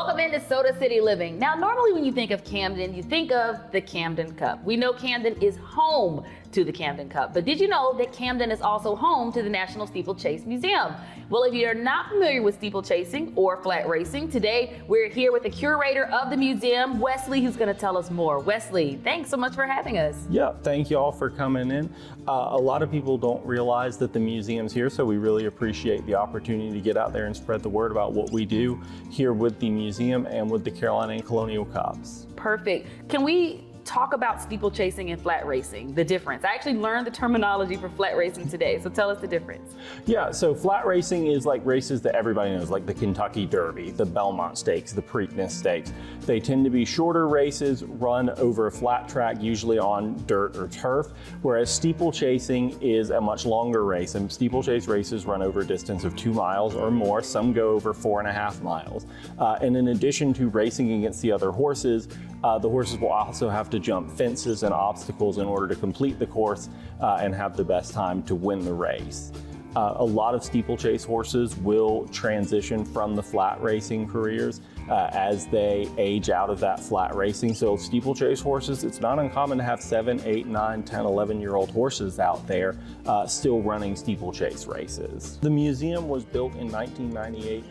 Welcome into Soda City Living. Now, normally when you think of Camden, you think of the Camden Cup. We know Camden is home to the Camden Cup, but did you know that Camden is also home to the National Steeplechase Museum? Well, if you're not familiar with steeplechasing or flat racing, today we're here with the curator of the museum, Wesley, who's going to tell us more. Wesley, thanks so much for having us. Yeah, thank you all for coming in. A lot of people don't realize that the museum's here, so we really appreciate the opportunity to get out there and spread the word about what we do here with the museum and with the Carolina and Colonial Cups. Perfect. Can we talk about steeplechasing and flat racing, the difference? I actually learned the terminology for flat racing today, so tell us the difference. Yeah, so flat racing is like races that everybody knows, like the Kentucky Derby, the Belmont Stakes, the Preakness Stakes. They tend to be shorter races run over a flat track, usually on dirt or turf, whereas steeplechasing is a much longer race, and steeplechase races run over a distance of 2 miles or more. Some go over 4.5 miles. And in addition to racing against the other horses, the horses will also have to jump fences and obstacles in order to complete the course and have the best time to win the race. A lot of steeplechase horses will transition from the flat racing careers as they age out of that flat racing. So steeplechase horses, it's not uncommon to have 7, 8, 9, 10, 11-year-old horses out there still running steeplechase races. The museum was built in 1998.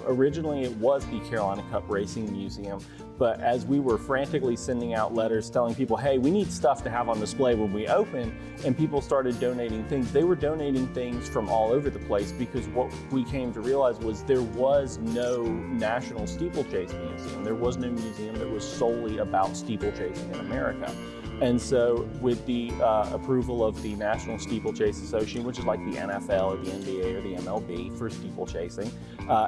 Originally it was the Carolina Cup Racing Museum, but as we were frantically sending out letters telling people, hey, we need stuff to have on display when we open, and people started donating things, they were donating things from all over the place, because what we came to realize was there was no national steeplechase museum. There was no museum that was solely about steeplechasing in America. And so with the approval of the National Steeplechase Association, which is like the NFL or the NBA or the MLB for steeplechasing,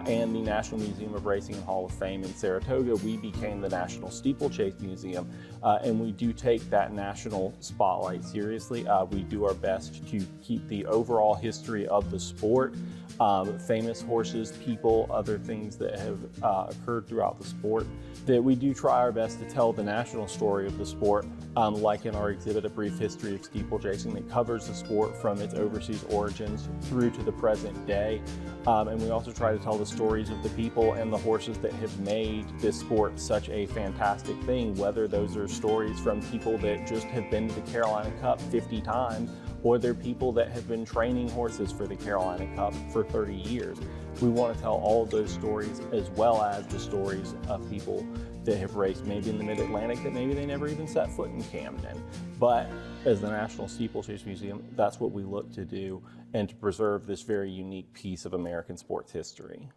and the National Museum of Racing and Hall of Fame in Saratoga, we became the National Steeplechase Museum. And we do take that national spotlight seriously. We do our best to keep the overall history of the sport, famous horses, people, other things that have occurred throughout the sport, that we do try our best to tell the national story of the sport, like in our exhibit, A Brief History of Steeplechasing, that covers the sport from its overseas origins through to the present day. And we also try to tell the stories of the people and the horses that have made this sport such a fantastic thing, whether those are stories from people that just have been to the Carolina Cup 50 times, or they're people that have been training horses for the Carolina Cup for 30 years. We want to tell all of those stories, as well as the stories of people that have raced maybe in the Mid-Atlantic that maybe they never even set foot in Camden. But as the National Steeplechase Museum, that's what we look to do, and to preserve this very unique piece of American sports history.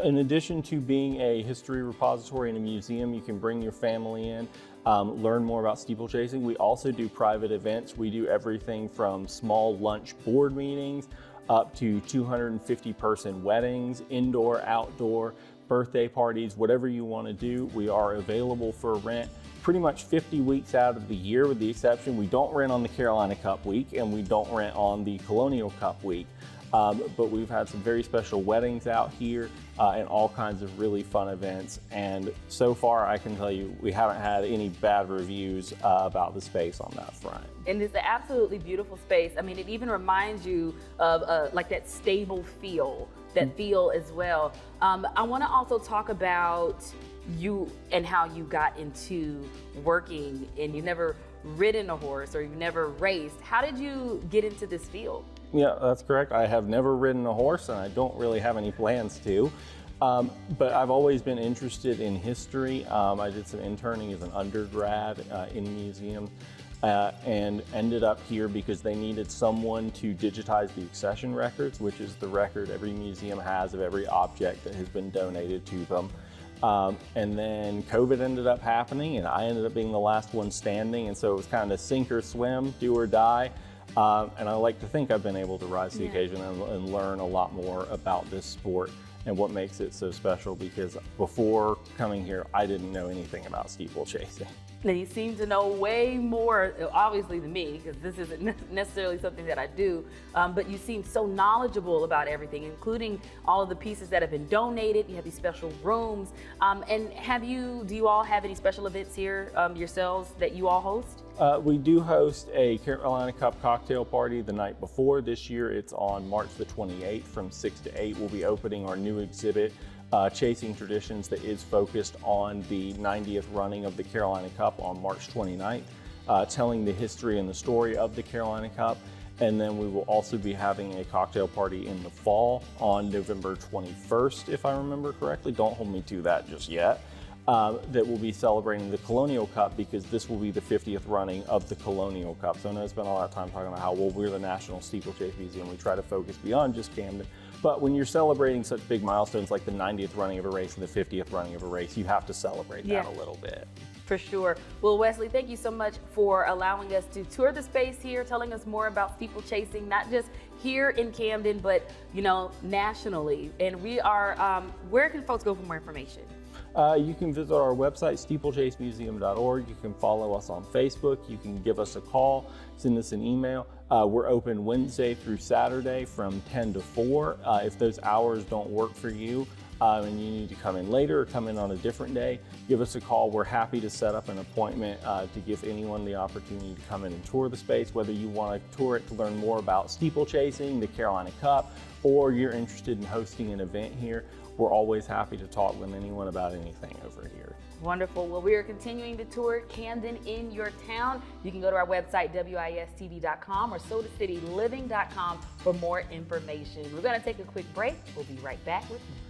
In addition to being a history repository and a museum, you can bring your family in, learn more about steeplechasing. We also do private events. We do everything from small lunch board meetings up to 250-person weddings, indoor, outdoor, birthday parties, whatever you want to do. We are available for rent pretty much 50 weeks out of the year, with the exception we don't rent on the Carolina Cup week and we don't rent on the Colonial Cup week. But we've had some very special weddings out here and all kinds of really fun events. And so far, I can tell you, we haven't had any bad reviews about the space on that front. And it's an absolutely beautiful space. I mean, it even reminds you of like that stable feel, as well. I want to also talk about you and how you got into working, and you've never ridden a horse or you've never raced. How did you get into this field? Yeah, that's correct. I have never ridden a horse, and I don't really have any plans to. But I've always been interested in history. I did some interning as an undergrad in museums and ended up here because they needed someone to digitize the accession records, which is the record every museum has of every object that has been donated to them. And then COVID ended up happening, and I ended up being the last one standing, and so it was kind of sink or swim, do or die. And I like to think I've been able to rise to the occasion and learn a lot more about this sport and what makes it so special, because before coming here, I didn't know anything about steeplechasing. Now, you seem to know way more, obviously, than me, because this isn't necessarily something that I do, but you seem so knowledgeable about everything, including all of the pieces that have been donated. You have these special rooms. And do you all have any special events here yourselves that you all host? We do host a Carolina Cup cocktail party the night before. This year it's on March the 28th from 6 to 8. We'll be opening our new exhibit, Chasing Traditions, that is focused on the 90th running of the Carolina Cup on March 29th, telling the history and the story of the Carolina Cup. And then we will also be having a cocktail party in the fall on November 21st, if I remember correctly. Don't hold me to that just yet. That will be celebrating the Colonial Cup, because this will be the 50th running of the Colonial Cup. So I know I spent a lot of time talking about how, well, we're the National Steeplechase Museum. We try to focus beyond just Camden. But when you're celebrating such big milestones like the 90th running of a race and the 50th running of a race, you have to celebrate that a little bit. For sure. Well, Wesley, thank you so much for allowing us to tour the space here, telling us more about steeplechasing, not just here in Camden, but, nationally. And we are, where can folks go for more information? You can visit our website, steeplechasemuseum.org. You can follow us on Facebook. You can give us a call, send us an email. We're open Wednesday through Saturday from 10 to 4. If those hours don't work for you and you need to come in later or come in on a different day, give us a call. We're happy to set up an appointment to give anyone the opportunity to come in and tour the space, whether you want to tour it to learn more about steeplechasing, the Carolina Cup, or you're interested in hosting an event here. We're always happy to talk with anyone about anything over here. Wonderful. Well, we are continuing to tour Camden in your town. You can go to our website, wistv.com or sodacityliving.com for more information. We're going to take a quick break. We'll be right back with more.